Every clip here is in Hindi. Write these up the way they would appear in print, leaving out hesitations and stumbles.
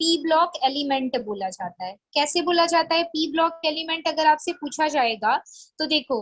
पी ब्लॉक एलिमेंट बोला जाता है। कैसे बोला जाता है पी ब्लॉक एलिमेंट, अगर आपसे पूछा जाएगा तो देखो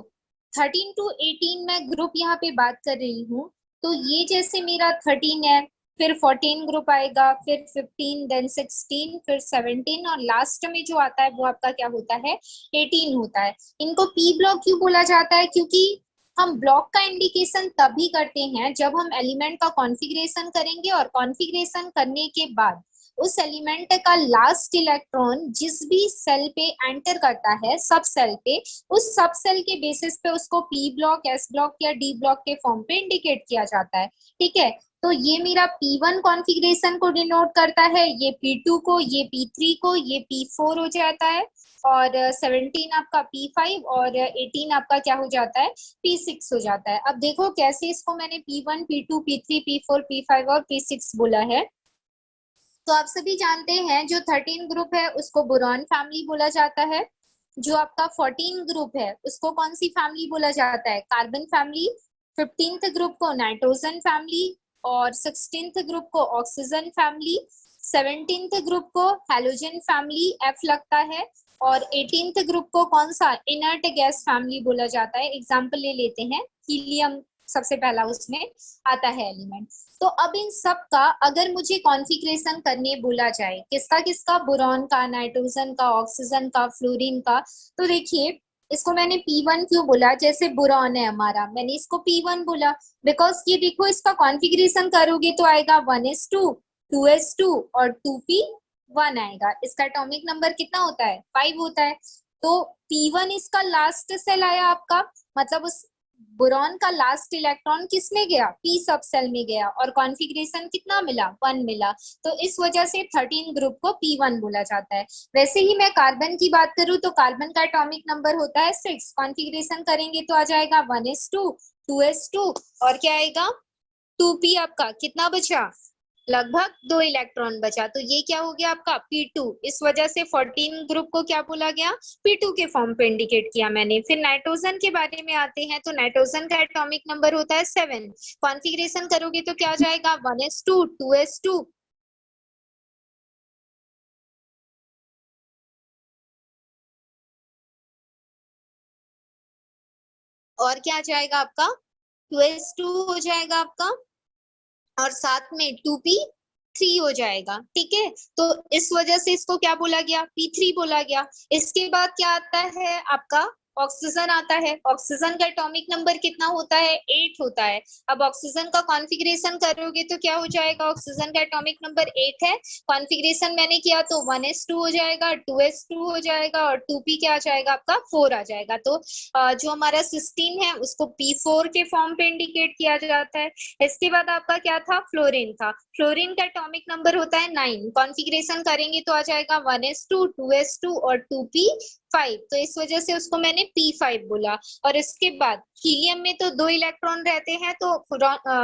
13 to 18 मैं ग्रुप यहाँ पे बात कर रही हूँ, तो ये जैसे मेरा 13 है, फिर 14 ग्रुप आएगा, फिर 15, देन 16, फिर 17 और लास्ट में जो आता है वो आपका क्या होता है 18 होता है। इनको पी ब्लॉक क्यों बोला जाता है, क्योंकि हम ब्लॉक का इंडिकेशन तभी करते हैं जब हम एलिमेंट का कॉन्फ़िगरेशन करेंगे और कॉन्फ़िगरेशन करने के बाद उस एलिमेंट का लास्ट इलेक्ट्रॉन जिस भी सेल पे एंटर करता है, सब सेल पे, उस सब सेल के बेसिस पे उसको पी ब्लॉक, एस ब्लॉक या डी ब्लॉक के फॉर्म पे इंडिकेट किया जाता है। ठीक है, तो ये मेरा P1 कॉन्फ़िगरेशन को डिनोट करता है, ये P2 को, ये P3 को, ये P4 हो जाता है और 17 आपका P5 और 18 आपका क्या हो जाता है P6 हो जाता है। अब देखो कैसे इसको मैंने P1, P2, P3, P4, P5 और P6 बोला है। तो आप सभी जानते हैं जो 13 ग्रुप है उसको बोरॉन फैमिली बोला जाता है, जो आपका 14 ग्रुप है उसको कौन सी फैमिली बोला जाता है, कार्बन फैमिली, 15th ग्रुप को नाइट्रोजन फैमिली और 16th ग्रुप को ऑक्सीजन फैमिली, 17th ग्रुप को हैलोजन फैमिली एफ लगता है और 18th ग्रुप को कौन सा इनर्ट गैस फैमिली बोला जाता है। एग्जांपल ले लेते हैं, हीलियम सबसे पहला उसमें आता है एलिमेंट। तो अब इन सब का अगर मुझे कॉन्फ़िगरेशन करने बोला जाए, किसका किसका, बोरॉन का, नाइट्रोजन का, ऑक्सीजन का, फ्लोरीन का, तो देखिए इसको मैंने P1 क्यों बोला, जैसे बोरॉन है हमारा, मैंने इसको P1 बोला बिकॉज ये देखो इसका कॉन्फ़िगरेशन करोगे तो आएगा 1s2, 2s2 और 2p1 आएगा। इसका एटॉमिक नंबर कितना होता है 5 होता है। तो P1 इसका लास्ट सेल आया आपका, मतलब उस बोरॉन का लास्ट इलेक्ट्रॉन किस में गया, पी सब सेल में गया और कॉन्फ़िगरेशन कितना मिला 1 मिला। तो इस वजह से 13 ग्रुप को P1 बोला जाता है। वैसे ही मैं कार्बन की बात करूं तो कार्बन का एटॉमिक नंबर होता है 6, कॉन्फ़िगरेशन करेंगे तो आ जाएगा 1s2, 2s2 और क्या आएगा 2p। आपका कितना बचा, लगभग 2 इलेक्ट्रॉन बचा, तो ये क्या हो गया आपका P2। इस वजह से 14 ग्रुप को क्या बोला गया, P2 के फॉर्म पे इंडिकेट किया मैंने। फिर नाइट्रोजन के बारे में आते हैं, तो नाइट्रोजन का एटॉमिक नंबर होता है 7, कॉन्फ़िगरेशन करोगे तो क्या हो जाएगा 1s2, 2s2 और क्या आ जाएगा आपका 2s2 हो जाएगा आपका और साथ में 2p3 हो जाएगा। ठीक है, तो इस वजह से इसको क्या बोला गया P3 बोला गया। इसके बाद क्या आता है आपका ऑक्सीजन आता है। ऑक्सीजन का एटॉमिक नंबर कितना होता है 8 होता है। अब ऑक्सीजन का कॉन्फ़िगरेशन करोगे तो क्या हो जाएगा, ऑक्सीजन का एटॉमिक नंबर 8 है, कॉन्फ़िगरेशन मैंने किया तो 1s2 हो जाएगा, 2s2 हो जाएगा और 2p क्या आ जाएगा आपका 4 आ जाएगा। तो जो हमारा सिस्टीन है उसको P4 के फॉर्म पे इंडिकेट किया जाता है। इसके बाद आपका क्या था, फ्लोरीन था। फ्लोरीन का एटॉमिक नंबर होता है 9, कॉन्फ़िगरेशन करेंगे तो आ जाएगा 1s2, 2s2 और 2p5। तो इस वजह से उसको मैंने P5 बोला। और इसके बाद हीलियम में तो 2 इलेक्ट्रॉन रहते हैं, तो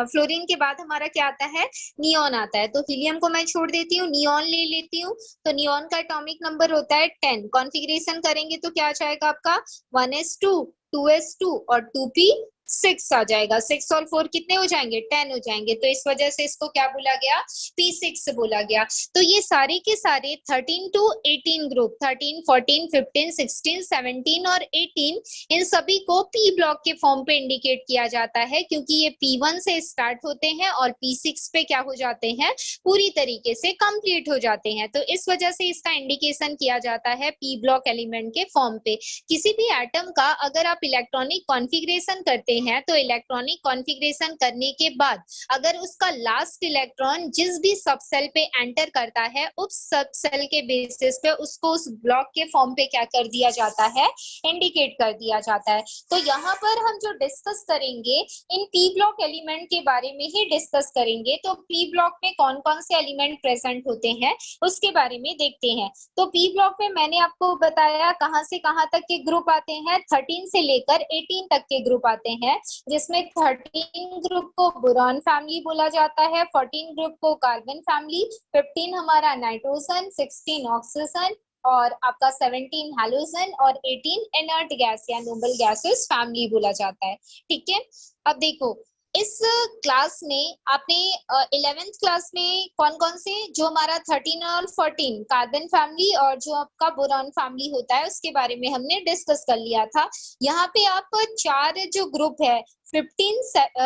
फ्लोरीन के बाद हमारा क्या आता है नियॉन आता है। तो हीलियम को मैं छोड़ देती हूँ, नियॉन ले लेती हूँ। तो नियॉन का एटॉमिक नंबर होता है 10, कॉन्फ़िगरेशन करेंगे तो क्या आ जाएगा आपका 1s2, 2s2 और 2p6 आ जाएगा। 6 और 4 कितने हो जाएंगे 10 हो जाएंगे। तो इस वजह से इसको क्या बोला गया P6 बोला गया। तो ये सारे के सारे 13 to 18 ग्रुप, 13, 14, 15, 16, 17 और 18, इन सभी को P ब्लॉक के फॉर्म पे इंडिकेट किया जाता है, क्योंकि ये P1 से स्टार्ट होते हैं और P6 पे क्या हो जाते हैं पूरी तरीके से कंप्लीट हो जाते हैं। तो इस वजह से इसका इंडिकेशन किया जाता है P ब्लॉक एलिमेंट के फॉर्म पे। किसी भी एटम का अगर आप इलेक्ट्रॉनिक कॉन्फ़िगरेशन करते हैं तो इलेक्ट्रॉनिक कॉन्फ़िगरेशन करने के बाद अगर उसका लास्ट इलेक्ट्रॉन जिस भी सब सेल पे एंटर करता है उस सब सेल के बेसिस पे उसको उस ब्लॉक के फॉर्म पे क्या कर दिया जाता है इंडिकेट कर दिया जाता है। तो यहाँ पर हम जो डिस्कस करेंगे इन पी ब्लॉक एलिमेंट के बारे में ही डिस्कस करेंगे। तो पी ब्लॉक में कौन कौन से एलिमेंट प्रेजेंट होते हैं उसके बारे में देखते हैं। तो पी ब्लॉक में मैंने आपको बताया कहाँ से कहाँ तक के ग्रुप आते हैं, 13 से लेकर 18 तक के ग्रुप आते हैं, जिसमें 13 ग्रुप को बोरॉन फैमिली बोला जाता है, 14 ग्रुप को कार्बन फैमिली, 15 हमारा नाइट्रोजन, 16 ऑक्सीजन और आपका 17 हैलोजन और 18 इनर्ट गैस या नोबल गैसेस फैमिली बोला जाता है। ठीक है, अब देखो इस क्लास में आपने 11th क्लास में कौन कौन से, जो हमारा 13 और 14 कार्बन फैमिली और जो आपका बोरॉन फैमिली होता है उसके बारे में हमने डिस्कस कर लिया था। यहाँ पे आप चार जो ग्रुप है 15,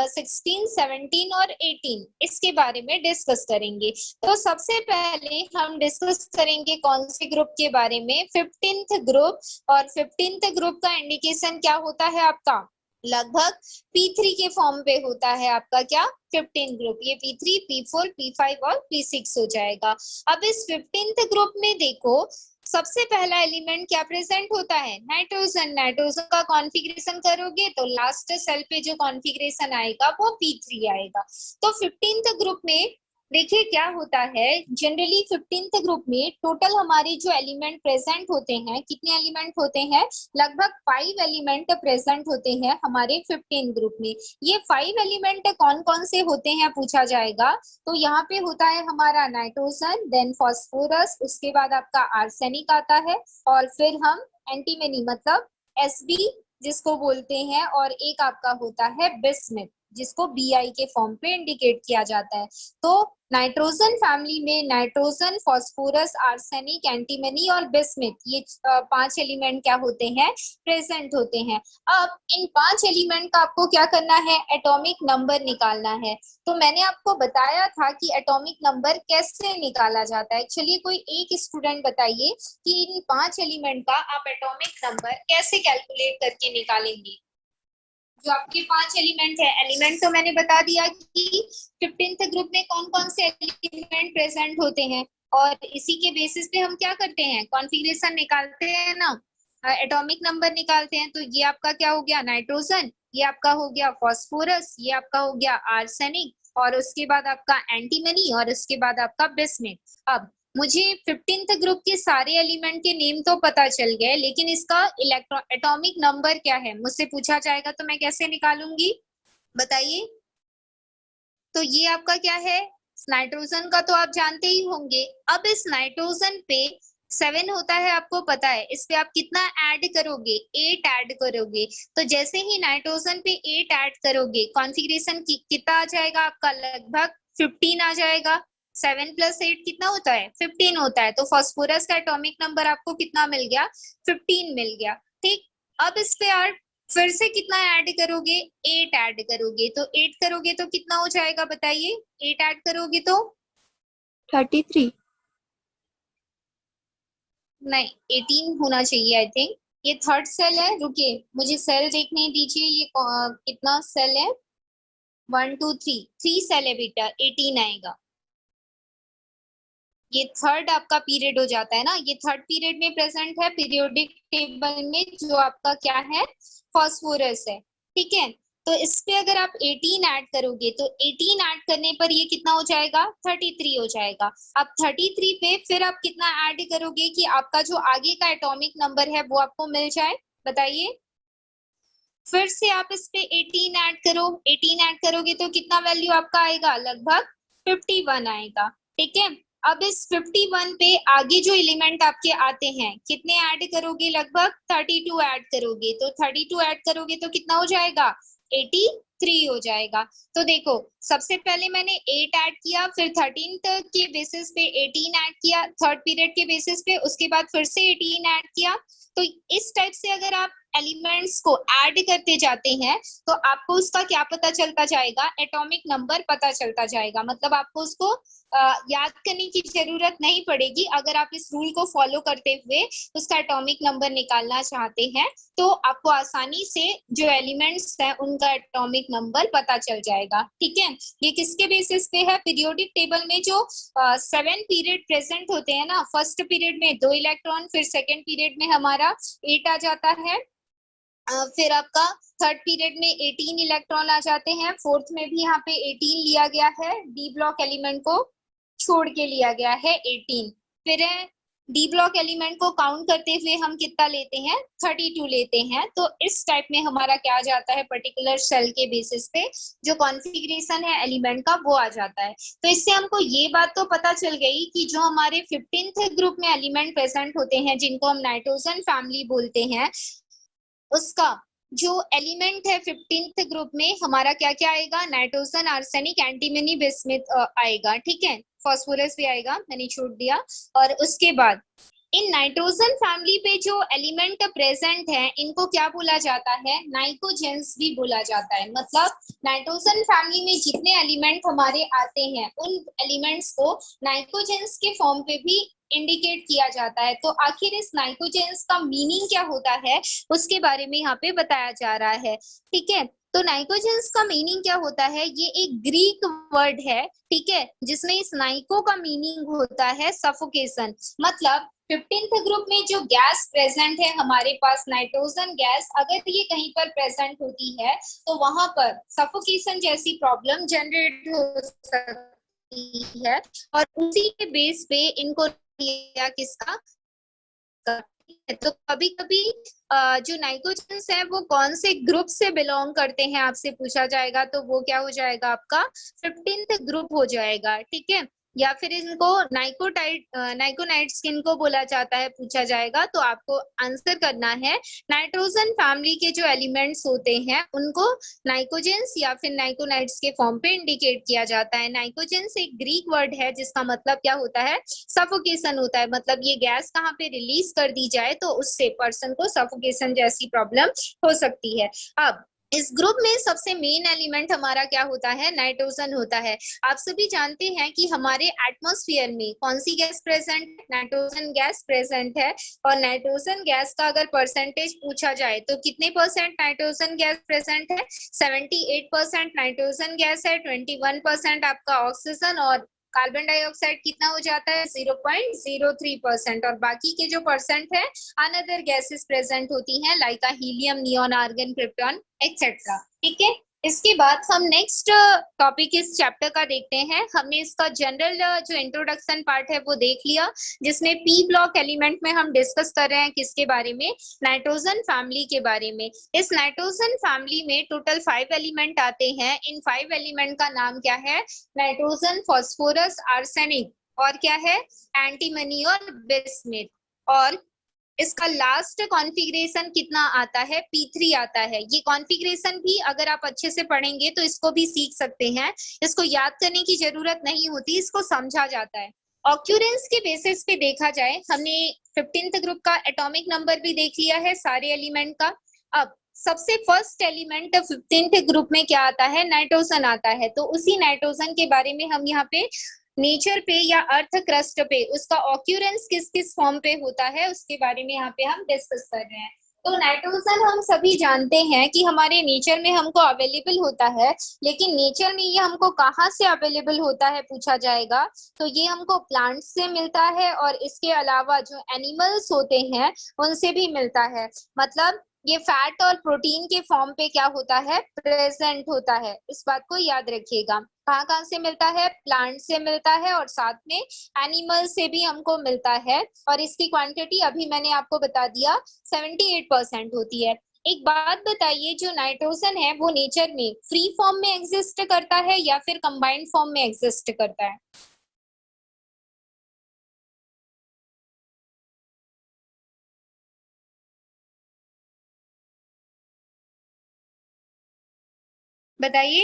16, 17 और 18 इसके बारे में डिस्कस करेंगे। तो सबसे पहले हम डिस्कस करेंगे कौन से ग्रुप के बारे में, 15th ग्रुप। और 15th ग्रुप का इंडिकेशन क्या होता है आपका, लगभग P3 के फॉर्म पे होता है आपका क्या, 15 ग्रुप। ये P3, P4, P5 और P6 हो जाएगा। अब इस 15th ग्रुप में देखो सबसे पहला एलिमेंट क्या प्रेजेंट होता है, नाइट्रोजन। नाइट्रोजन का कॉन्फ़िगरेशन करोगे तो लास्ट सेल पे जो कॉन्फ़िगरेशन आएगा वो P3 आएगा। तो 15th ग्रुप में देखिए क्या होता है, जनरली 15th ग्रुप में टोटल हमारे जो एलिमेंट प्रेजेंट होते हैं, कितने एलिमेंट होते हैं, लगभग 5 एलिमेंट प्रेजेंट होते हैं हमारे 15 ग्रुप में। ये 5 एलिमेंट कौन कौन से होते हैं पूछा जाएगा, तो यहाँ पे होता है हमारा नाइट्रोजन, देन फास्फोरस, उसके बाद आपका आर्सेनिक आता है, और फिर हम एंटीमनी मतलब Sb जिसको बोलते हैं, और एक आपका होता है बिस्मिथ जिसको Bi के फॉर्म पे इंडिकेट किया जाता है। तो नाइट्रोजन फैमिली में नाइट्रोजन, फास्फोरस, आर्सेनिक, एंटीमनी और बिस्मिथ, ये 5 एलिमेंट क्या होते हैं, प्रेजेंट होते हैं। अब इन 5 एलिमेंट का आपको क्या करना है, एटॉमिक नंबर निकालना है। तो मैंने आपको बताया था कि एटॉमिक नंबर कैसे निकाला जाता है। चलिए कोई एक स्टूडेंट बताइए कि इन 5 एलिमेंट का आप एटॉमिक नंबर कैसे कैलकुलेट करके निकालेंगे। जो आपके 5 एलिमेंट है, एलिमेंट तो मैंने बता दिया कि 15th ग्रुप में कौन कौन से एलिमेंट प्रेजेंट होते हैं, और इसी के बेसिस पे हम क्या करते हैं, कॉन्फ़िगरेशन निकालते हैं ना, एटॉमिक नंबर निकालते हैं। तो ये आपका क्या हो गया, नाइट्रोजन, ये आपका हो गया फास्फोरस, ये आपका हो गया आर्सेनिक, और उसके बाद आपका एंटीमनी, और उसके बाद आपका बिस्मिथ। अब मुझे 15th ग्रुप के सारे एलिमेंट के नेम तो पता चल गए, लेकिन इसका एटॉमिक नंबर क्या है मुझसे पूछा जाएगा तो मैं कैसे निकालूंगी, बताइए। तो ये आपका क्या है, नाइट्रोजन का तो आप जानते ही होंगे। अब इस नाइट्रोजन पे 7 होता है, आपको पता है, इस पे आप कितना ऐड करोगे, 8 ऐड करोगे। तो जैसे ही नाइट्रोजन पे 8 ऐड करोगे, कॉन्फ़िगरेशन कितना आ जाएगा आपका, लगभग 15 आ जाएगा। 7 + 8 कितना होता है, 15 होता है। तो फास्फोरस का एटॉमिक नंबर आपको कितना मिल गया, 15 मिल गया। ठीक, अब इस पे आप फिर से कितना ऐड करोगे, 8 ऐड करोगे। तो 8 करोगे तो कितना हो जाएगा बताइए, 8 ऐड करोगे तो 33। नहीं, 18 होना चाहिए आई थिंक। ये थर्ड सेल है, रुकिए मुझे सेल देखने दीजिए, ये कितना सेल है, 1 2 3 सेल है बेटा, 18 आएगा। ये थर्ड आपका पीरियड हो जाता है ना, ये थर्ड पीरियड में प्रेजेंट है पीरियोडिक टेबल में, जो आपका क्या है, फास्फोरस है। ठीक है, तो इस पे अगर आप 18 ऐड करोगे तो 18 ऐड करने पर ये कितना हो जाएगा, 33 हो जाएगा। अब 33 पे फिर आप कितना ऐड करोगे कि आपका जो आगे का एटॉमिक नंबर है वो आपको मिल जाए, बताइए। फिर से आप इस पे 18 ऐड करो, 18 ऐड करोगे तो कितना वैल्यू आपका आएगा, लगभग 51 आएगा। ठीक है, अब इस 51 पे आगे जो एलिमेंट आपके आते हैं कितने ऐड करोगे, लगभग 32 ऐड करोगे। तो 32 ऐड करोगे तो कितना हो जाएगा, 83 हो जाएगा। तो देखो सबसे पहले मैंने 8 ऐड किया, फिर 13th के बेसिस पे 18 ऐड किया, थर्ड पीरियड के बेसिस पे, उसके बाद फिर से 18 ऐड किया। तो इस टाइप से अगर आप एलिमेंट्स को ऐड करते जाते हैं तो आपको उसका क्या पता चलता जाएगा, एटॉमिक नंबर पता चलता जाएगा। मतलब आपको उसको याद करने की जरूरत नहीं पड़ेगी। अगर आप इस रूल को फॉलो करते हुए उसका एटॉमिक नंबर निकालना चाहते हैं तो आपको आसानी से जो एलिमेंट्स हैं उनका एटॉमिक नंबर पता चल जाएगा। ठीक है, ये किसके बेसिस पे है, पीरियोडिक टेबल में जो 7 पीरियड प्रेजेंट होते हैं ना, फर्स्ट पीरियड में 2 इलेक्ट्रॉन, फिर सेकेंड पीरियड में हमारा 8 आ जाता है, फिर आपका थर्ड पीरियड में 18 इलेक्ट्रॉन आ जाते हैं, फोर्थ में भी यहाँ पे 18 लिया गया है, डी ब्लॉक एलिमेंट को छोड़ के लिया गया है 18। फिर डी ब्लॉक एलिमेंट को काउंट करते हुए हम कितना लेते हैं, 32 लेते हैं। तो इस टाइप में हमारा क्या आ जाता है, पर्टिकुलर सेल के बेसिस पे जो कॉन्फ़िगरेशन है एलिमेंट का वो आ जाता है। तो इससे हमको ये बात तो पता चल गई कि जो हमारे 15th ग्रुप में एलिमेंट प्रेजेंट होते हैं जिनको हम नाइट्रोजन फैमिली बोलते हैं, उसका जो एलिमेंट है 15th ग्रुप में हमारा क्या क्या आएगा, नाइट्रोजन, आर्सेनिक, एंटीमनी, बिस्मिथ आएगा, ठीक है, फास्फोरस भी आएगा, मैंने छूट दिया। और उसके बाद इन नाइट्रोजन फैमिली पे जो एलिमेंट प्रेजेंट है इनको क्या बोला जाता है, नाइट्रोजेंस भी बोला जाता है। मतलब नाइट्रोजन फैमिली में जितने एलिमेंट हमारे आते हैं उन एलिमेंट्स को नाइट्रोजेंस के फॉर्म पे भी इंडिकेट किया जाता है। तो आखिर इस नाइट्रोजेंस का मीनिंग क्या होता है उसके बारे में यहाँ पे बताया जा रहा है, ठीक है। तो नाइट्रोजेंस का मीनिंग क्या होता है, ये एक ग्रीक वर्ड है, ठीक है, जिसमें इस नाइको का मीनिंग होता है सफोकेशन। मतलब 15th ग्रुप में जो गैस प्रेजेंट है हमारे पास, नाइट्रोजन गैस, अगर ये कहीं पर प्रेजेंट होती है तो वहां पर सफोकेशन जैसी प्रॉब्लम जनरेट हो सकती है। और उसी के बेस पे इनको लिया किसका, तो कभी कभी जो नाइट्रोजन्स है वो कौन से ग्रुप से बिलोंग करते हैं आपसे पूछा जाएगा, तो वो क्या हो जाएगा आपका 15th ग्रुप हो जाएगा, ठीक है। या फिर इनको नाइकोनाइट्स किनको बोला जाता है पूछा जाएगा, तो आपको आंसर करना है नाइट्रोजन फैमिली के जो एलिमेंट्स होते हैं उनको नाइकोजेंस या फिर नाइकोनाइट्स के फॉर्म पे इंडिकेट किया जाता है। नाइकोजेंस एक ग्रीक वर्ड है जिसका मतलब क्या होता है, सफोकेशन होता है। मतलब ये गैस कहाँ पे रिलीज कर दी जाए तो उससे पर्सन को सफोकेशन जैसी प्रॉब्लम हो सकती है। अब इस ग्रुप में सबसे मेन एलिमेंट हमारा क्या होता है, नाइट्रोजन होता है। आप सभी जानते हैं कि हमारे एटमॉस्फेयर में कौन सी गैस प्रेजेंट है, नाइट्रोजन गैस प्रेजेंट है। और नाइट्रोजन गैस का अगर परसेंटेज पूछा जाए तो कितने परसेंट नाइट्रोजन गैस प्रेजेंट है, 78% नाइट्रोजन गैस है, 21% आपका ऑक्सीजन, और कार्बन डाइऑक्साइड कितना हो जाता है 0.03%। और बाकी के जो परसेंट है अनदर गैसेस प्रेजेंट होती हैं like helium, neon, argon, krypton etcetera, ठीक है। इसके बाद हम नेक्स्ट टॉपिक इस चैप्टर का देखते हैं। हमने इसका जनरल जो इंट्रोडक्शन पार्ट है वो देख लिया, जिसमें पी ब्लॉक एलिमेंट में हम डिस्कस कर रहे हैं किसके बारे में, नाइट्रोजन फैमिली के बारे में। इस नाइट्रोजन फैमिली में टोटल 5 एलिमेंट आते हैं। इन 5 एलिमेंट का नाम क्या है, नाइट्रोजन, फास्फोरस, आर्सेनिक और क्या है, एंटीमनी और बिस्मिथ। और इसका लास्ट कॉन्फ़िगरेशन कितना आता है, P3 आता है। ये कॉन्फ़िगरेशन भी अगर आप अच्छे से पढ़ेंगे तो इसको भी सीख सकते हैं, इसको याद करने की जरूरत नहीं होती, इसको समझा जाता है। ऑक्यूरेंस के बेसिस पे देखा जाए, हमने 15th ग्रुप का एटॉमिक नंबर भी देख लिया है सारे एलिमेंट का। अब सबसे फर्स्ट एलिमेंट 15th ग्रुप में क्या आता है, नाइट्रोजन आता है। तो उसी नाइट्रोजन के बारे में हम यहाँ पे नेचर पे या अर्थ क्रस्ट पे उसका ऑक्यूरेंस किस किस फॉर्म पे होता है उसके बारे में यहाँ पे हम डिस्कस कर रहे हैं। तो नाइट्रोजन हम सभी जानते हैं कि हमारे नेचर में हमको अवेलेबल होता है, लेकिन नेचर में ये हमको कहाँ से अवेलेबल होता है पूछा जाएगा, तो ये हमको प्लांट से मिलता है और इसके अलावा जो एनिमल्स होते हैं उनसे भी मिलता है। मतलब ये फैट और प्रोटीन के फॉर्म पे क्या होता है, प्रेजेंट होता है। इस बात को याद रखिएगा। कहाँ कहाँ से मिलता है, प्लांट से मिलता है और साथ में एनिमल से भी हमको मिलता है। और इसकी क्वांटिटी अभी मैंने आपको बता दिया 78% होती है। एक बात बताइए, जो नाइट्रोजन है वो नेचर में फ्री फॉर्म में एग्जिस्ट करता है या फिर कंबाइंड फॉर्म में एग्जिस्ट करता है? बताइए।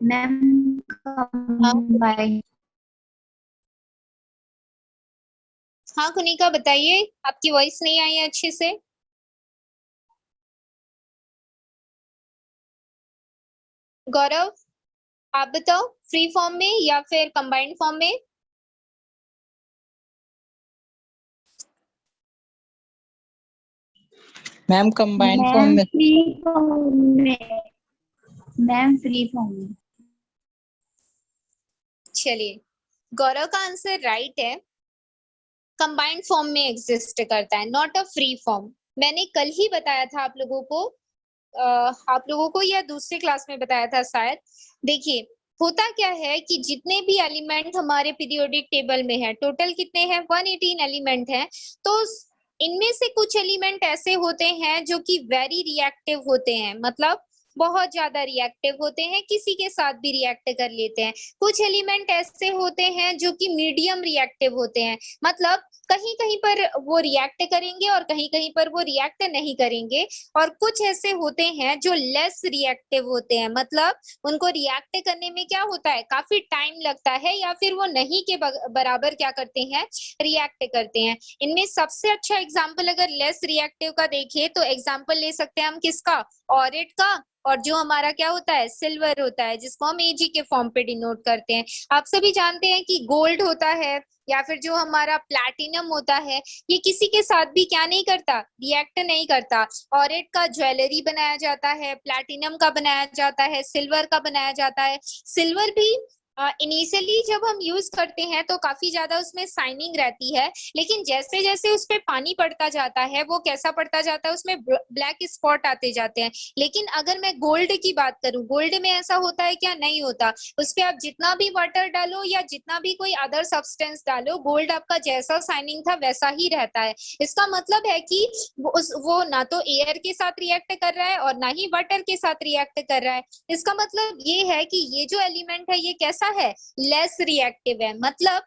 Ma'am combine. हाँ कुनिका बताइए, आपकी वॉइस नहीं आई है अच्छे से। गौरव आप बताओ, फ्री फॉर्म में या फिर कंबाइंड फॉर्म में? मैम कंबाइंड फॉर्म में। फ्री फॉर्म में। मैम फ्री फॉर्म में। चलिए, गौरव का आंसर राइट है, कंबाइंड फॉर्म में एग्जिस्ट करता है, नॉट अ फ्री फॉर्म। मैंने कल ही बताया था आप लोगों को या दूसरे क्लास में बताया था शायद। देखिए होता क्या है कि जितने भी एलिमेंट हमारे पीरियोडिक टेबल में है, टोटल कितने हैं, 118 एलिमेंट हैं। तो इनमें से कुछ एलिमेंट ऐसे होते हैं जो कि वेरी रिएक्टिव होते हैं। मतलब बहुत ज्यादा रिएक्टिव होते हैं, किसी के साथ भी रिएक्ट कर लेते हैं। कुछ एलिमेंट ऐसे होते हैं जो कि मीडियम रिएक्टिव होते हैं, मतलब कहीं कहीं पर वो रिएक्ट करेंगे और कहीं कहीं पर वो रिएक्ट नहीं करेंगे। और कुछ ऐसे होते हैं जो लेस रिएक्टिव होते हैं, मतलब उनको रिएक्ट करने में क्या होता है, काफी टाइम लगता है, या फिर वो नहीं के बराबर क्या करते हैं, रिएक्ट करते हैं। इनमें सबसे अच्छा एग्जाम्पल अगर लेस रिएक्टिव का देखें तो एग्जाम्पल ले सकते हैं हम किसका, ऑरेट का, और जो हमारा क्या होता है, सिल्वर होता है, जिसको हम एजी के फॉर्म पे डिनोट करते हैं। आप सभी जानते हैं कि गोल्ड होता है या फिर जो हमारा प्लैटिनम होता है, ये किसी के साथ भी क्या नहीं करता, रिएक्ट नहीं करता। ऑरेट का ज्वेलरी बनाया जाता है, प्लैटिनम का बनाया जाता है, सिल्वर का बनाया जाता है। सिल्वर भी इनिशियली जब हम यूज करते हैं तो काफी ज्यादा उसमें शाइनिंग रहती है, लेकिन जैसे जैसे उस पे पानी पड़ता जाता है वो कैसा पड़ता जाता है, उसमें ब्लैक स्पॉट आते जाते हैं। लेकिन अगर मैं गोल्ड की बात करूं, गोल्ड में ऐसा होता है क्या, नहीं होता। उस पे आप जितना भी वाटर डालो या जितना भी कोई अदर सब्सटेंस डालो, गोल्ड आपका जैसा शाइनिंग था वैसा ही रहता है। इसका मतलब है कि वो ना तो एयर के साथ रिएक्ट कर रहा है और ना ही वाटर के साथ रिएक्ट कर रहा है। इसका मतलब ये है कि ये जो एलिमेंट है ये कैसा है, लेस रिएक्टिव है। मतलब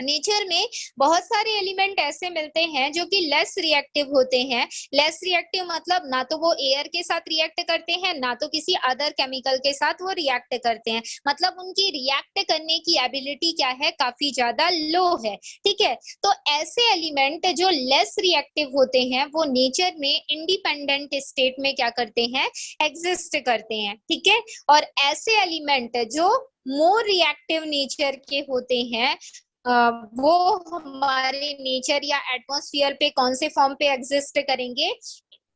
नेचर में बहुत सारे एलिमेंट ऐसे मिलते हैं जो कि लेस रिएक्टिव होते हैं। लेस रिएक्टिव मतलब ना तो वो एयर के साथ रिएक्ट करते हैं, ना तो किसी अदर केमिकल के साथ वो रिएक्ट करते हैं। मतलब उनकी रिएक्ट करने की एबिलिटी क्या है, काफी ज्यादा लो है। ठीक है, तो ऐसे एलिमेंट जो लेस रिएक्टिव होते हैं वो नेचर में इंडिपेंडेंट स्टेट में क्या करते हैं, एग्जिस्ट करते हैं। ठीक है, और ऐसे एलिमेंट जो मोर रिएक्टिव नेचर के होते हैं वो हमारे नेचर या एटमॉस्फेयर पे कौन से फॉर्म पे एग्जिस्ट करेंगे,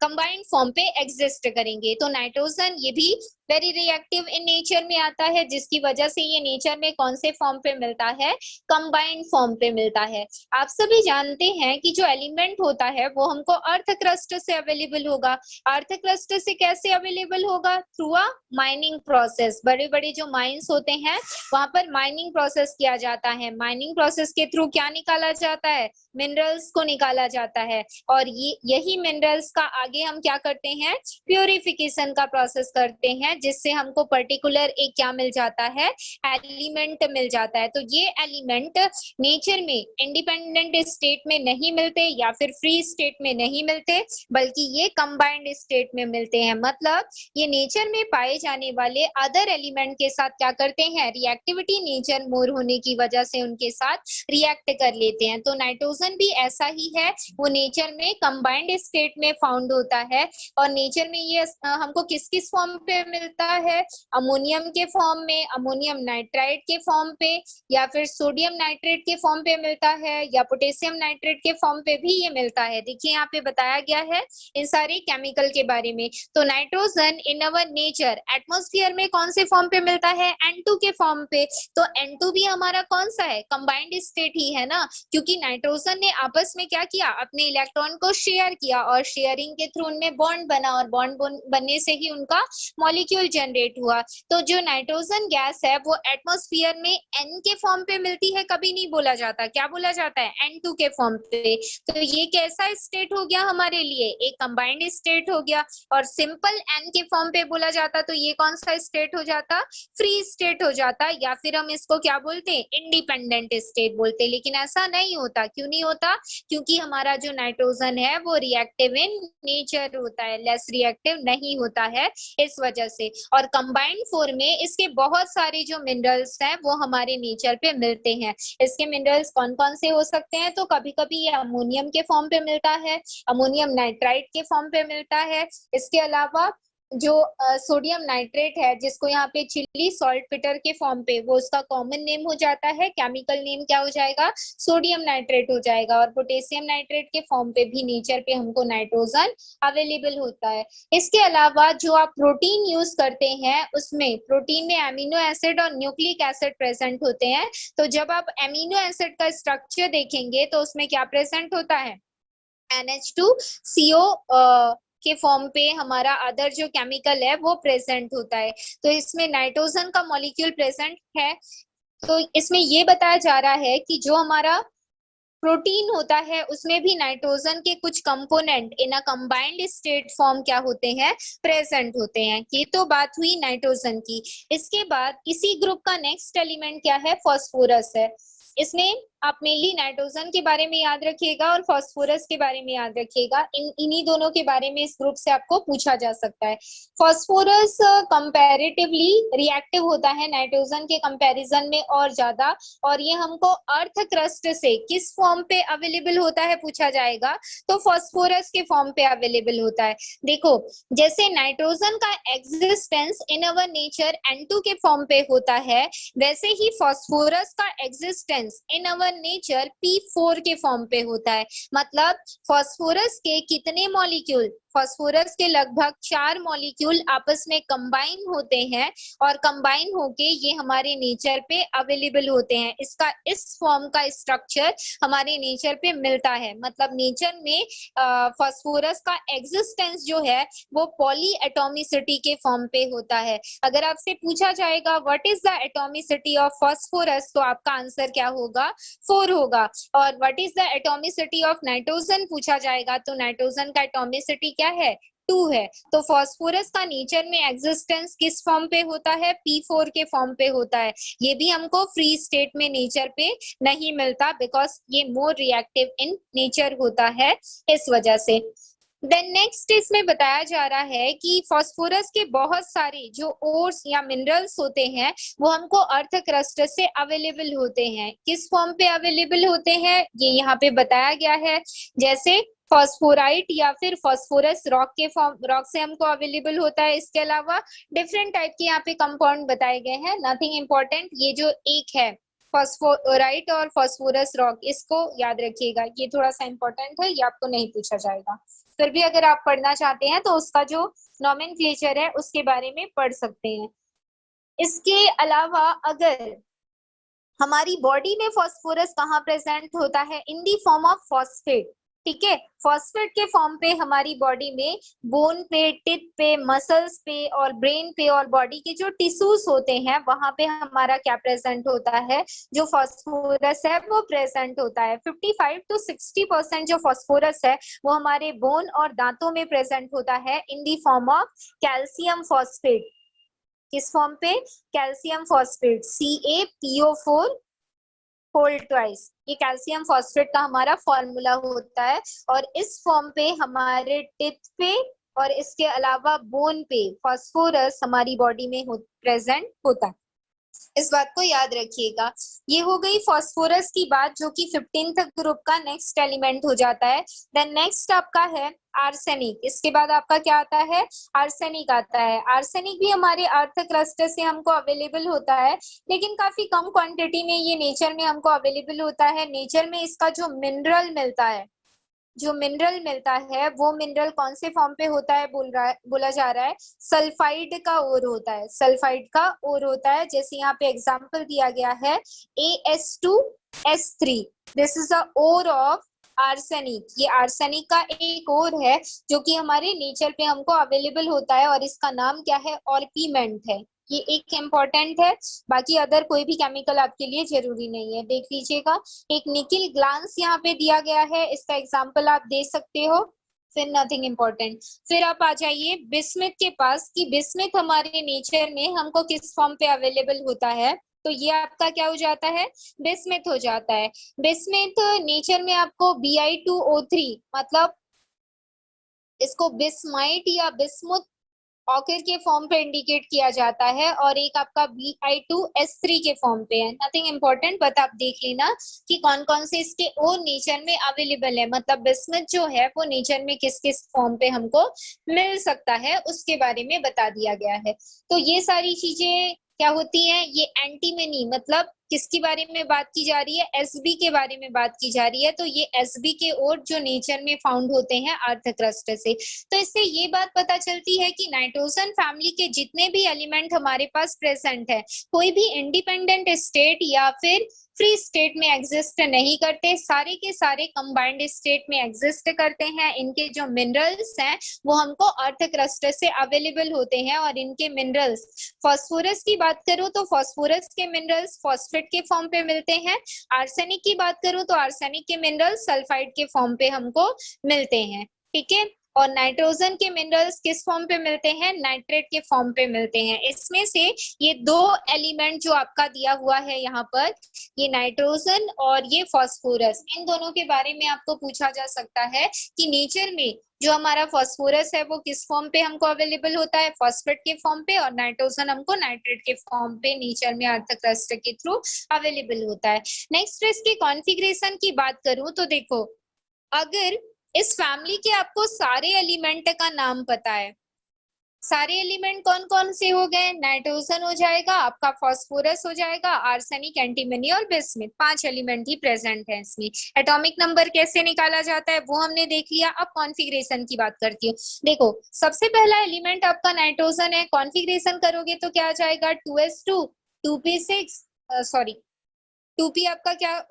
कंबाइंड फॉर्म पे एग्जिस्ट करेंगे। तो नाइट्रोजन ये भी वेरी रिएक्टिव इन नेचर में आता है, जिसकी वजह से ये नेचर में कौन से फॉर्म पे मिलता है, कंबाइंड फॉर्म पे मिलता है। आप सभी जानते हैं कि जो एलिमेंट होता है वो हमको अर्थ क्रस्ट से अवेलेबल होगा। अर्थ क्रस्ट से कैसे अवेलेबल होगा, थ्रू अ माइनिंग प्रोसेस। बड़े बड़े जो माइंस होते हैं वहां पर माइनिंग प्रोसेस किया जाता है। माइनिंग प्रोसेस के थ्रू क्या निकाला जाता है, मिनरल्स को निकाला जाता है। और ये यही मिनरल्स का आगे हम क्या करते हैं, प्यूरिफिकेशन का प्रोसेस करते हैं, जिससे हमको पर्टिकुलर एक क्या मिल जाता है, एलिमेंट मिल जाता है। तो ये एलिमेंट नेचर में इंडिपेंडेंट स्टेट में नहीं मिलते या फिर फ्री स्टेट में नहीं मिलते, बल्कि ये कंबाइंड स्टेट में मिलते हैं। मतलब ये नेचर में पाए जाने वाले अदर एलिमेंट के साथ क्या करते हैं, रिएक्टिविटी नेचर मोर होने की वजह से उनके साथ रिएक्ट कर लेते हैं। तो नाइट्रोजन भी ऐसा ही है, वो नेचर में कंबाइंड स्टेट में फाउंड होता है। और नेचर में ये हमको किस किस फॉर्म पे मिलता है, अमोनियम के फॉर्म में, अमोनियम नाइट्राइड के फॉर्म पे, या फिर सोडियम नाइट्रेट के फॉर्म पे मिलता है, या पोटेशियम नाइट्रेट के फॉर्म पे भी ये मिलता है। देखिए यहाँ पे बताया गया है इन सारे केमिकल के बारे में। तो nitrogen in our nature atmosphere में कौन से फॉर्म पे मिलता है, N2 के फॉर्म पे। तो N2 भी हमारा कौन सा है, कंबाइंड स्टेट ही है ना, क्योंकि नाइट्रोजन ने आपस में क्या किया, अपने इलेक्ट्रॉन को शेयर किया और शेयरिंग के थ्रू उनमें बॉन्ड बना, और बॉन्ड बनने से ही उनका मॉलिक्यूल जनरेट हुआ। तो जो नाइट्रोजन गैस है वो एटमॉस्फेयर में N के फॉर्म पे मिलती है, कभी नहीं बोला जाता, क्या बोला जाता है, N2 के फॉर्म पे। तो ये कैसा स्टेट हो गया हमारे लिए, एक कंबाइंड स्टेट हो गया। और सिंपल N के फॉर्म पे बोला जाता तो ये कौन सा स्टेट हो जाता, फ्री स्टेट हो जाता, या फिर हम इसको क्या बोलते हैं, इंडिपेंडेंट स्टेट बोलते। लेकिन ऐसा नहीं होता, क्यों नहीं होता, क्योंकि हमारा जो नाइट्रोजन है वो रिएक्टिव इन नेचर होता है, लेस रिएक्टिव नहीं होता है इस वजह से। और कंबाइंड फॉर्म में इसके बहुत सारे जो मिनरल्स हैं वो हमारे नेचर पे मिलते हैं। इसके मिनरल्स कौन कौन से हो सकते हैं, तो कभी कभी ये अमोनियम के फॉर्म पे मिलता है, अमोनियम नाइट्राइट के फॉर्म पे मिलता है। इसके अलावा जो सोडियम नाइट्रेट है, जिसको यहाँ पे चिली सॉल्ट पिटर के फॉर्म पे, वो उसका कॉमन नेम हो जाता है, केमिकल नेम क्या हो जाएगा, सोडियम नाइट्रेट हो जाएगा। और पोटेशियम नाइट्रेट के फॉर्म पे भी नेचर पे हमको नाइट्रोजन अवेलेबल होता है। इसके अलावा जो आप प्रोटीन यूज करते हैं उसमें प्रोटीन में अमीनो एसिड और न्यूक्लिक एसिड प्रेजेंट होते हैं। तो जब आप अमीनो एसिड का स्ट्रक्चर देखेंगे तो उसमें क्या प्रेजेंट होता है, NH2CO के फॉर्म पे हमारा अदर जो केमिकल है वो प्रेजेंट होता है। तो इसमें नाइट्रोजन का मॉलिक्यूल प्रेजेंट है। तो इसमें ये बताया जा रहा है कि जो हमारा प्रोटीन होता है उसमें भी नाइट्रोजन के कुछ component in a combined state form क्या होते हैं, प्रेजेंट होते हैं। ये तो बात हुई नाइट्रोजन की। इसके बाद इसी ग्रुप का नेक्स्ट एलिमेंट क्या है, फास्फोरस है। इसमें आप मेनली नाइट्रोजन के बारे में याद रखिएगा और फास्फोरस के बारे में याद रखिएगा। इन्हीं दोनों के बारे में इस ग्रुप से आपको पूछा जा सकता है। फास्फोरस कंपैरेटिवली रिएक्टिव होता है नाइट्रोजन के कंपैरिजन में और ज्यादा, और ये हमको अर्थ क्रस्ट से किस फॉर्म पे अवेलेबल होता है पूछा जाएगा तो फास्फोरस के फॉर्म पे अवेलेबल होता है। देखो जैसे नाइट्रोजन का existence in our nature N2 के फॉर्म पे होता है, वैसे ही फास्फोरस का existence in our nature P4 के फॉर्म पे होता है। मतलब फास्फोरस के कितने मॉलिक्यूल, फास्फोरस के लगभग 4 मॉलिक्यूल आपस में कंबाइन होते हैं और कंबाइन होके ये हमारे नेचर पे अवेलेबल होते हैं। इसका इस फॉर्म का स्ट्रक्चर हमारे नेचर पे मिलता है। मतलब नेचर में फास्फोरस का एग्जिस्टेंस जो है वो पॉली एटॉमिसिटी के फॉर्म पे होता है। अगर आपसे पूछा जाएगा what is the atomicity of phosphorus तो आपका आंसर क्या होगा, 4 होगा। और what is the atomicity of nitrogen पूछा जाएगा तो नाइट्रोजन का एटॉमिसिटी क्या है, 2 है। तो फास्फोरस का नेचर में एग्जिस्टेंस किस फॉर्म पे होता है, P4 के फॉर्म पे होता है। ये भी हमको फ्री स्टेट में नेचर पे नहीं मिलता बिकॉज ये मोर रिएक्टिव इन नेचर होता है, इस वजह से। देन नेक्स्ट इसमें बताया जा रहा है कि फास्फोरस के बहुत सारे जो ओर्स या मिनरल्स होते हैं वो हमको अर्थ क्रस्ट से अवेलेबल होते हैं। किस फॉर्म पे अवेलेबल होते हैं ये यहाँ पे बताया गया है। जैसे फास्फोराइट या फिर फास्फोरस रॉक के फॉर्म, रॉक से हमको अवेलेबल होता है। इसके अलावा डिफरेंट टाइप के यहाँ पे कंपाउंड बताए गए हैं, नथिंग इम्पोर्टेंट। ये जो एक है फास्फोराइट और फास्फोरस रॉक, इसको याद रखिएगा, ये थोड़ा सा इंपॉर्टेंट है, ये आपको नहीं पूछा जाएगा। फिर भी अगर आप पढ़ना चाहते हैं तो उसका जो नॉमेनक्लेचर है उसके बारे में पढ़ सकते हैं। इसके अलावा अगर हमारी बॉडी में फास्फोरस कहाँ प्रेजेंट होता है, in the form of phosphate. ठीक है, फॉस्फेट के फॉर्म पे हमारी बॉडी में बोन पे, टिप पे, मसल्स पे और ब्रेन पे और बॉडी के जो टिश्यूज होते हैं वहां पे हमारा क्या प्रेजेंट होता है, जो फास्फोरस है वो प्रेजेंट होता है। 55 to 60% जो फास्फोरस है वो हमारे बोन और दांतों में प्रेजेंट होता है in the form of calcium phosphate. किस फॉर्म पे, calcium phosphate, CaPO4 whole twice. ये कैल्शियम फॉस्फेट का हमारा फॉर्मूला होता है और इस फॉर्म पे हमारे टिप पे और इसके अलावा बोन पे फास्फोरस हमारी बॉडी में प्रेजेंट होता है। इस बात को याद रखिएगा। ये हो गई फास्फोरस की बात जो कि 15th ग्रुप का नेक्स्ट एलिमेंट हो जाता है। देन नेक्स्ट आपका है आर्सेनिक। इसके बाद आपका क्या आता है, आर्सेनिक आता है। आर्सेनिक भी हमारे अर्थ क्रस्ट से हमको अवेलेबल होता है, लेकिन काफी कम क्वांटिटी में ये नेचर में हमको अवेलेबल होता है। नेचर में इसका जो मिनरल मिलता है, जो मिनरल मिलता है वो मिनरल कौन से फॉर्म पे होता है, बोला जा रहा है सल्फाइड का ओर होता है। सल्फाइड का ओर होता है, जैसे यहाँ पे एग्जांपल दिया गया है AS2S3, this is the ore of arsenic. ये आर्सेनिक का एक ओर है जो कि हमारे नेचर पे हमको अवेलेबल होता है और इसका नाम क्या है, ऑर्पीमेंट है। ये एक इम्पोर्टेंट है, बाकी अदर कोई भी केमिकल आपके लिए जरूरी नहीं है। देख लीजिएगा, एक निकिल ग्लांस यहाँ पे दिया गया है, इसका एग्जांपल आप दे सकते हो। फिर नथिंग इम्पोर्टेंट। फिर आप आ जाइए बिस्मिथ के पास कि बिस्मिथ हमारे नेचर में हमको किस फॉर्म पे अवेलेबल होता है, तो ये आपका क्या हो जाता है, बिस्मिथ हो जाता है। बिस्मिथ नेचर में आपको Bi2O3, मतलब इसको बिस्माइट या बिस्मुथ ऑकर के फॉर्म पे इंडिकेट किया जाता है, और एक आपका Bi2S3 के फॉर्म पे है। नथिंग इम्पोर्टेंट, बट आप देख लेना कि कौन कौन से इसके और नेचर में अवेलेबल है। मतलब बिस्मथ जो है वो नेचर में किस किस फॉर्म पे हमको मिल सकता है उसके बारे में बता दिया गया है। तो ये सारी चीजें क्या होती हैं, ये एंटीमनी, मतलब किसके बारे में बात की जा रही है, एसबी के बारे में बात की जा रही है। तो ये एसबी के और जो नेचर में फाउंड होते हैं अर्थ क्रस्ट से। तो इससे ये बात पता चलती है कि नाइट्रोजन फैमिली के जितने भी एलिमेंट हमारे पास प्रेजेंट है, कोई भी इंडिपेंडेंट स्टेट या फिर फ्री स्टेट में एग्जिस्ट नहीं करते, सारे के सारे कंबाइंड स्टेट में एग्जिस्ट करते हैं। इनके जो मिनरल्स हैं वो हमको अर्थ क्रस्ट से अवेलेबल होते हैं और इनके मिनरल्स, फास्फोरस की बात करूं तो फास्फोरस के मिनरल्स फॉस्फेट के फॉर्म पे मिलते हैं। आर्सेनिक की बात करूं तो आर्सेनिक के मिनरल्स सल्फाइड के फॉर्म पे हमको मिलते हैं, ठीक है। और नाइट्रोजन के मिनरल्स किस फॉर्म पे मिलते हैं, नाइट्रेट के फॉर्म पे मिलते हैं। इसमें से ये दो एलिमेंट जो आपका दिया हुआ है यहाँ पर, ये नाइट्रोजन और ये फास्फोरस, इन दोनों के बारे में आपको पूछा जा सकता है कि नेचर में जो हमारा फास्फोरस है वो किस फॉर्म पे हमको अवेलेबल होता है, फॉस्फेट के फॉर्म पे, और नाइट्रोजन हमको नाइट्रेट के फॉर्म पे नेचर में अर्थ क्रस्ट के थ्रू अवेलेबल होता है। नेक्स्ट इसके कॉन्फ़िगरेशन की बात करूं तो देखो, अगर इस फैमिली के आपको सारे एलिमेंट का नाम पता है, सारे एलिमेंट कौन कौन से हो गए, नाइट्रोजन हो जाएगा, आपका फास्फोरस हो जाएगा, आर्सेनिक, एंटीमनी और बिस्मिथ, 5 एलिमेंट ही प्रेजेंट है इसमें। एटॉमिक नंबर कैसे निकाला जाता है वो हमने देख लिया। अब कॉन्फ़िगरेशन की बात करती हूँ। देखो सबसे पहला एलिमेंट आपका नाइट्रोजन है, कॉन्फ़िगरेशन करोगे तो क्या आ जाएगा, 2s2 2p6 सॉरी 2p आपका क्या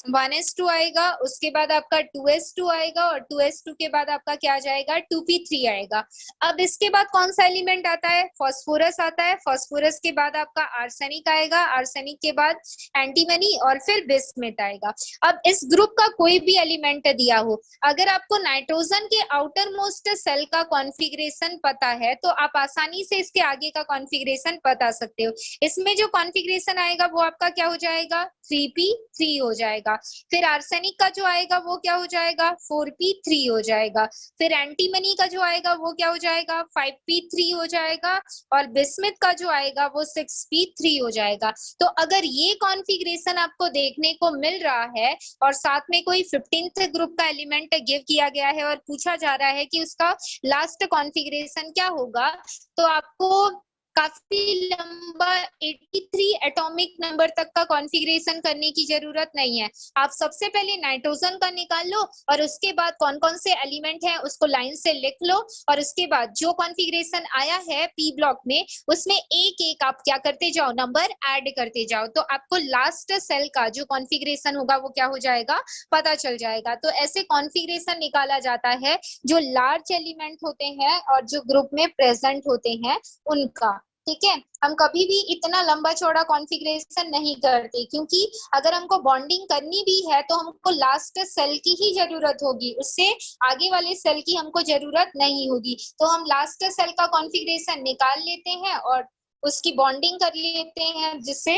1s2 आएगा, उसके बाद आपका 2s2 आएगा और 2s2 के बाद आपका क्या आ जाएगा, 2p3 आएगा। अब इसके बाद कौन सा एलिमेंट आता है, फास्फोरस आता है, फास्फोरस के बाद आपका आर्सेनिक आएगा, आर्सेनिक के बाद एंटीमनी और फिर बिस्मिथ आएगा। अब इस ग्रुप का कोई भी एलिमेंट दिया हो, अगर आपको नाइट्रोजन के आउटर मोस्ट सेल का कॉन्फ़िगरेशन पता है तो आप आसानी से इसके आगे का कॉन्फ़िगरेशन बता सकते हो। इसमें जो कॉन्फ़िगरेशन आएगा वो आपका क्या हो जाएगा, 3p3 हो जाएगा। फिर आर्सेनिक का जो आएगा वो क्या हो जाएगा, 4p3 हो जाएगा। फिर एंटीमनी का जो आएगा वो क्या हो जाएगा, 5p3 हो जाएगा। और बिस्मिथ का जो आएगा वो 6p3 हो जाएगा। तो अगर ये कॉन्फ़िगरेशन आपको देखने को मिल रहा है और साथ में कोई 15th ग्रुप का एलिमेंट गिव किया गया है और पूछा जा रहा है कि उसका लास्ट कॉन्फ़िगरेशन क्या होगा, तो आपको काफी लंबा 83 एटॉमिक नंबर तक का कॉन्फ़िगरेशन करने की जरूरत नहीं है। आप सबसे पहले नाइट्रोजन का निकाल लो और उसके बाद कौन कौन से एलिमेंट हैं उसको लाइन से लिख लो, और उसके बाद जो कॉन्फ़िगरेशन आया है पी ब्लॉक में उसमें एक एक आप क्या करते जाओ, नंबर ऐड करते जाओ, तो आपको लास्ट सेल का जो कॉन्फ़िगरेशन होगा वो क्या हो जाएगा, पता चल जाएगा। तो ऐसे कॉन्फ़िगरेशन निकाला जाता है जो लार्ज एलिमेंट होते हैं और जो ग्रुप में प्रेजेंट होते हैं उनका, ठीक है। हम कभी भी इतना लंबा चौड़ा कॉन्फ़िगरेशन नहीं करते, क्योंकि अगर हमको बॉन्डिंग करनी भी है तो हमको लास्ट सेल की ही जरूरत होगी, उससे आगे वाले सेल की हमको जरूरत नहीं होगी। तो हम लास्ट सेल का कॉन्फ़िगरेशन निकाल लेते हैं और उसकी बॉन्डिंग कर लेते हैं, जिससे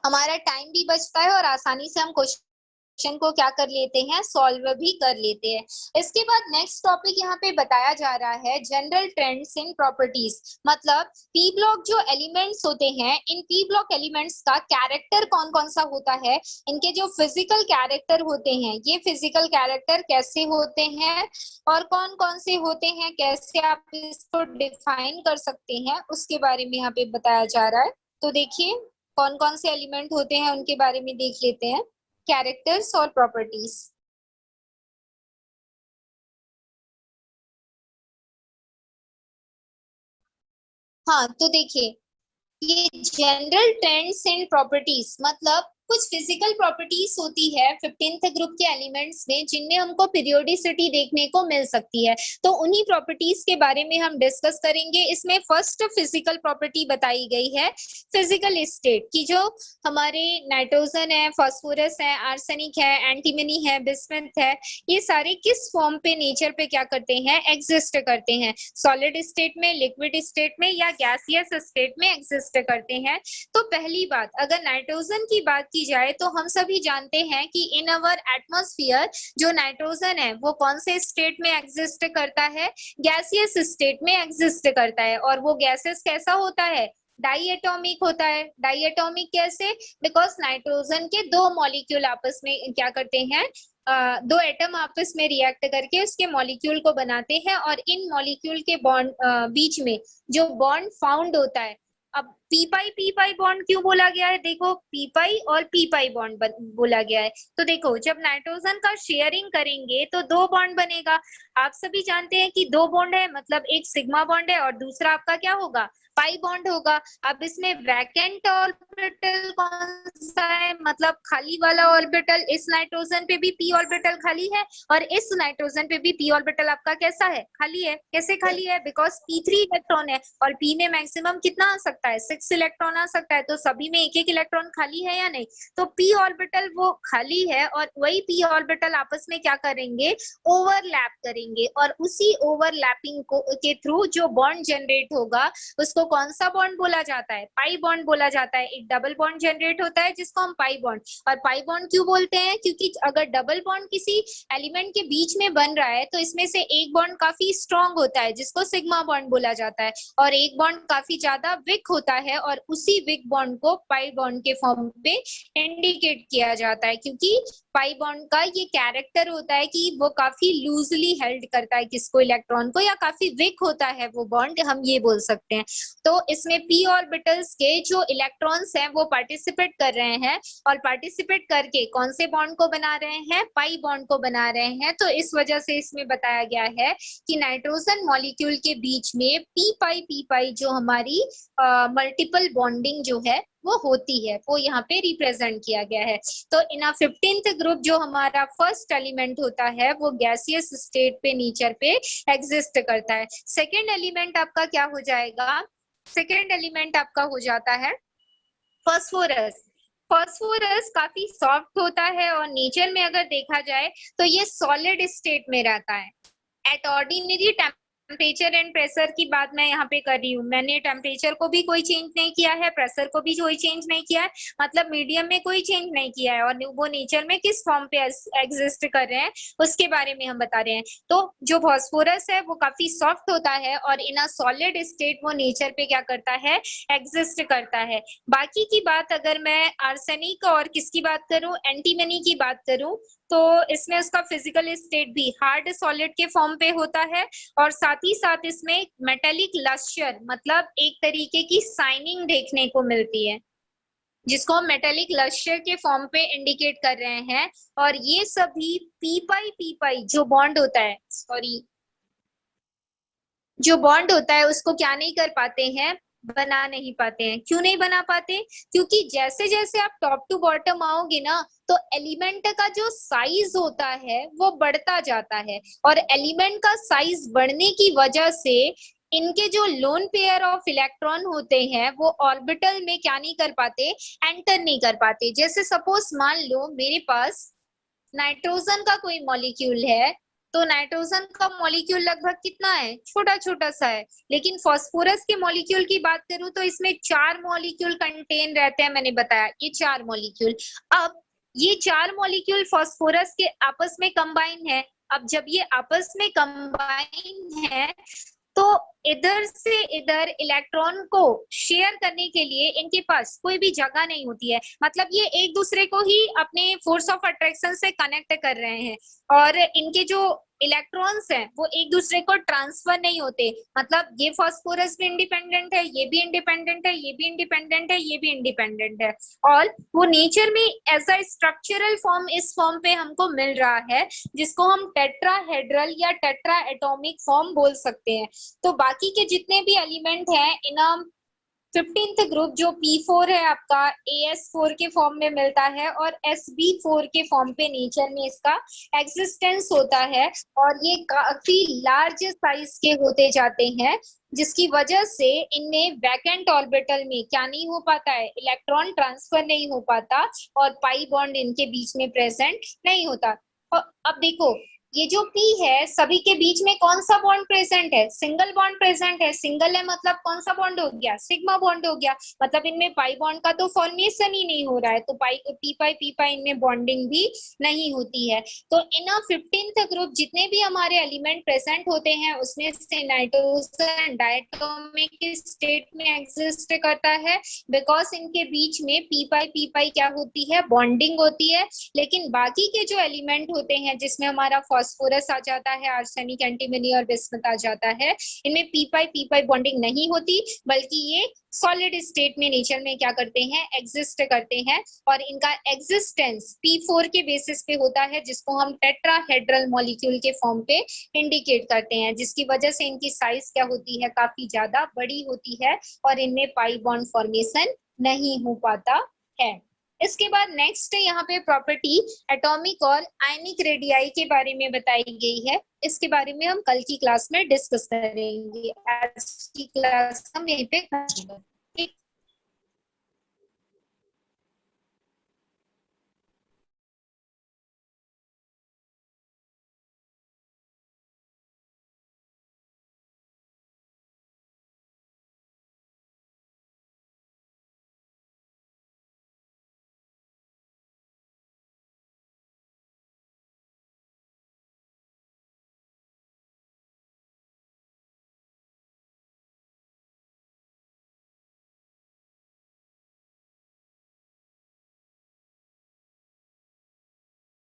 हमारा टाइम भी बचता है और आसानी से हम क्वेश्चन को क्या कर लेते हैं, सॉल्व भी कर लेते हैं। इसके बाद नेक्स्ट टॉपिक यहाँ पे बताया जा रहा है जनरल ट्रेंड्स इन प्रॉपर्टीज, मतलब पी ब्लॉक जो एलिमेंट्स होते हैं, इन पी ब्लॉक एलिमेंट्स का कैरेक्टर कौन कौन सा होता है, इनके जो फिजिकल कैरेक्टर होते हैं, ये फिजिकल कैरेक्टर कैसे होते हैं और कौन कौन से होते हैं, कैसे आप इसको डिफाइन कर सकते हैं, उसके बारे में यहाँ पे बताया जा रहा है। तो देखिए कौन कौन से एलिमेंट होते हैं उनके बारे में देख लेते हैं, कैरेक्टर्स और प्रॉपर्टीज। हाँ तो देखिए, ये जनरल ट्रेंड्स एंड प्रॉपर्टीज मतलब कुछ फिजिकल प्रॉपर्टीज होती है 15th ग्रुप के एलिमेंट्स में जिनमें हमको पीरियोडिसिटी देखने को मिल सकती है। तो उन्हीं प्रॉपर्टीज के बारे में हम डिस्कस करेंगे। इसमें फर्स्ट फिजिकल प्रॉपर्टी बताई गई है फिजिकल स्टेट की, जो हमारे नाइट्रोजन है, फास्फोरस है, आर्सेनिक है, एंटीमनी है, बिस्मिथ है, ये सारे किस फॉर्म पे नेचर पे क्या करते हैं, एग्जिस्ट करते हैं, सॉलिड स्टेट में, लिक्विड स्टेट में या गैसियस स्टेट में एग्जिस्ट करते हैं। तो पहली बात, अगर नाइट्रोजन की बात की जाए तो हम सभी जानते हैं कि इन अवर एटमॉस्फेयर जो नाइट्रोजन है वो कौन से स्टेट में एग्जिस्ट करता है, गैसियस स्टेट में एग्जिस्ट करता है। और वो गैसेस कैसा होता है, डाई एटॉमिक होता है। डाई एटॉमिक कैसे, बिकॉज नाइट्रोजन के दो मॉलिक्यूल आपस में क्या करते हैं, दो एटम आपस में रिएक्ट करके उसके मॉलिक्यूल को बनाते हैं, और इन मॉलिक्यूल के बॉन्ड बीच में जो बॉन्ड फाउंड होता है, अब पी पाई बॉन्ड क्यों बोला गया है, देखो पी पाई और पी पाई बॉन्ड बोला गया है। तो देखो जब नाइट्रोजन का शेयरिंग करेंगे तो दो बॉन्ड बनेगा। आप सभी जानते हैं कि दो बॉन्ड है, मतलब एक सिग्मा बॉन्ड है और दूसरा आपका क्या होगा, पाई बॉन्ड होगा। अब इसमें वैकेंट ऑर्बिटल कौन सा है, मतलब खाली वाला ऑर्बिटल, इस नाइट्रोजन पे भी p ऑर्बिटल खाली है और इस नाइट्रोजन पे भी p ऑर्बिटल आपका कैसा है, खाली है। कैसे खाली है, बिकॉज p3 इलेक्ट्रॉन है और p में मैक्सिमम कितना आ सकता है, 6 इलेक्ट्रॉन आ सकता है, तो सभी में एक एक इलेक्ट्रॉन खाली है या नहीं, तो p ऑर्बिटल वो खाली है और वही p ऑर्बिटल आपस में क्या करेंगे, ओवरलैप करेंगे और उसी ओवरलैपिंग को के थ्रू जो बॉन्ड जनरेट होगा उसको कौन सा बॉन्ड बोला जाता है, पाई बॉन्ड बोला जाता है। एक डबल बॉन्ड जनरेट होता है जिसको हम पाई बॉन्ड, और पाई बॉन्ड क्यों बोलते हैं, क्योंकि अगर डबल बॉन्ड किसी एलिमेंट के बीच में बन रहा है तो इसमें से एक बॉन्ड काफी स्ट्रॉन्ग होता है जिसको सिग्मा बॉन्ड बोला जाता है और एक बॉन्ड काफी ज्यादा वीक होता है और उसी वीक बॉन्ड को पाई बॉन्ड के फॉर्म पे इंडिकेट किया जाता है, क्योंकि पाई बॉन्ड का ये कैरेक्टर होता है कि वो काफी लूजली हेल्ड करता है किसको, इलेक्ट्रॉन को, या काफी वीक होता है वो बॉन्ड, हम ये बोल सकते हैं। तो इसमें p ऑर्बिटल्स के जो इलेक्ट्रॉन्स हैं वो पार्टिसिपेट कर रहे हैं और पार्टिसिपेट करके कौन से बॉन्ड को बना रहे हैं, पाई बॉन्ड को बना रहे हैं। तो इस वजह से इसमें बताया गया है कि नाइट्रोजन मॉलिक्यूल के बीच में p पाई जो हमारी मल्टीपल बॉन्डिंग जो है वो होती है, वो यहाँ पे रिप्रेजेंट किया गया है। तो इन 15th ग्रुप जो हमारा फर्स्ट एलिमेंट होता है वो गैसियस स्टेट पे नेचर पे एग्जिस्ट करता है। सेकेंड एलिमेंट आपका क्या हो जाएगा, सेकेंड एलिमेंट आपका हो जाता है फास्फोरस। फास्फोरस काफी सॉफ्ट होता है और नेचर में अगर देखा जाए तो ये सॉलिड स्टेट में रहता है। At ordinary temperature and pressure की बात मैं यहाँ पे कर रही हूँ, मैंने टेम्परेचर को भी कोई चेंज नहीं किया है, प्रेशर को भी कोई चेंज नहीं किया है, मतलब मीडियम में कोई चेंज नहीं किया है और वो नेचर में किस फॉर्म पे एग्जिस्ट कर रहे हैं उसके बारे में हम बता रहे हैं। तो जो फास्फोरस है वो काफी सॉफ्ट होता है और इन अ सॉलिड स्टेट वो नेचर पे क्या करता है, एग्जिस्ट करता है। बाकी की बात अगर मैं आर्सेनिक और किसकी बात करूं, एंटीमनी की बात करूं, तो इसमें उसका फिजिकल स्टेट भी हार्ड सॉलिड के फॉर्म पे होता है और साथ ही साथ इसमें मेटेलिक लस्टर मतलब एक तरीके की साइनिंग देखने को मिलती है जिसको हम मेटेलिक लस्टर के फॉर्म पे इंडिकेट कर रहे हैं। और ये सभी पी पाई जो बॉन्ड होता है, सॉरी जो बॉन्ड होता है उसको क्या नहीं कर पाते हैं, बना नहीं पाते हैं। क्यों नहीं बना पाते, क्योंकि जैसे जैसे आप टॉप टू बॉटम आओगे ना तो एलिमेंट का जो साइज होता है वो बढ़ता जाता है और एलिमेंट का साइज बढ़ने की वजह से इनके जो लोन पेयर ऑफ इलेक्ट्रॉन होते हैं वो ऑर्बिटल में क्या नहीं कर पाते, एंटर नहीं कर पाते। जैसे सपोज मान लो मेरे पास नाइट्रोजन का कोई मॉलिक्यूल है, तो नाइट्रोजन का मॉलिक्यूल लगभग कितना है, छोटा छोटा सा है, लेकिन फास्फोरस के मॉलिक्यूल की बात करूं तो इसमें 4 मॉलिक्यूल कंटेन रहते हैं, मैंने बताया ये 4 मॉलिक्यूल। अब ये 4 मॉलिक्यूल फास्फोरस के आपस में कंबाइन है। अब जब ये आपस में कंबाइन है तो इधर से इधर इलेक्ट्रॉन को शेयर करने के लिए इनके पास कोई भी जगह नहीं होती है, मतलब ये एक दूसरे को ही अपने फोर्स ऑफ अट्रैक्शन से कनेक्ट कर रहे हैं और इनके जो इलेक्ट्रॉन्स हैं वो एक दूसरे को ट्रांसफर नहीं होते, मतलब ये फास्फोरस भी इंडिपेंडेंट है, ये भी इंडिपेंडेंट है, ये भी इंडिपेंडेंट है, ये भी इंडिपेंडेंट है और वो नेचर में एज अ स्ट्रक्चरल फॉर्म इस फॉर्म पे हमको मिल रहा है जिसको हम टेट्राहेड्रल या टेट्रा एटॉमिक फॉर्म बोल सकते हैं। तो बाकी के जितने भी एलिमेंट हैं इन 15th ग्रुप जो P4 है आपका AS4 के फॉर्म में मिलता है और SB4 के फॉर्म पे नेचर में इसका एग्जिस्टेंस होता है और ये काफी लार्ज साइज के होते जाते हैं जिसकी वजह से इनमें वैकेंट ऑर्बिटल में क्या नहीं हो पाता है, इलेक्ट्रॉन ट्रांसफर नहीं हो पाता और पाई बॉन्ड इनके बीच में प्रेजेंट नहीं होता। और अब देखो ये जो P है सभी के बीच में कौन सा बॉन्ड प्रेजेंट है, सिंगल बॉन्ड प्रेजेंट है। सिंगल है मतलब कौन सा बॉन्ड हो गया, सिग्मा बॉन्ड हो गया, मतलब इनमें पाई बॉन्ड का तो फॉर्मेशन ही नहीं हो रहा है, तो पी पाई इनमें बॉन्डिंग भी नहीं होती है। तो इन 15th ग्रुप जितने भी हमारे एलिमेंट प्रेजेंट होते हैं उसमें से नाइट्रोजन डायटोमिक स्टेट में एग्जिस्ट करता है बिकॉज इनके बीच में पी पाई क्या होती है, बॉन्डिंग होती है। लेकिन बाकी के जो एलिमेंट होते हैं जिसमें हमारा फास्फोरस आ जाता है, आर्सेनिक, एंटीमनी और बिस्मथ आ जाता है। इनमें पी पाई बॉन्डिंग नहीं होती, बल्कि ये सॉलिड स्टेट में नेचर में क्या करते हैं, एग्जिस्ट करते हैं, और इनका एग्जिस्टेंस P4 के बेसिस पे होता है, जिसको हम टेट्राहेड्रल मॉलिक्यूल के फॉर्म पे इंडिकेट करते हैं, जिसकी वजह से इनकी साइज क्या होती है, काफी ज्यादा बड़ी होती है, और इनमें पाई बॉन्ड फॉर्मेशन नहीं हो पाता है। इसके बाद नेक्स्ट यहाँ पे प्रॉपर्टी एटॉमिक और आयनिक रेडियाई के बारे में बताई गई है। इसके बारे में हम कल की क्लास में डिस्कस करेंगे। आज की क्लास हम यहीं पे खत्म करेंगे। ठीक।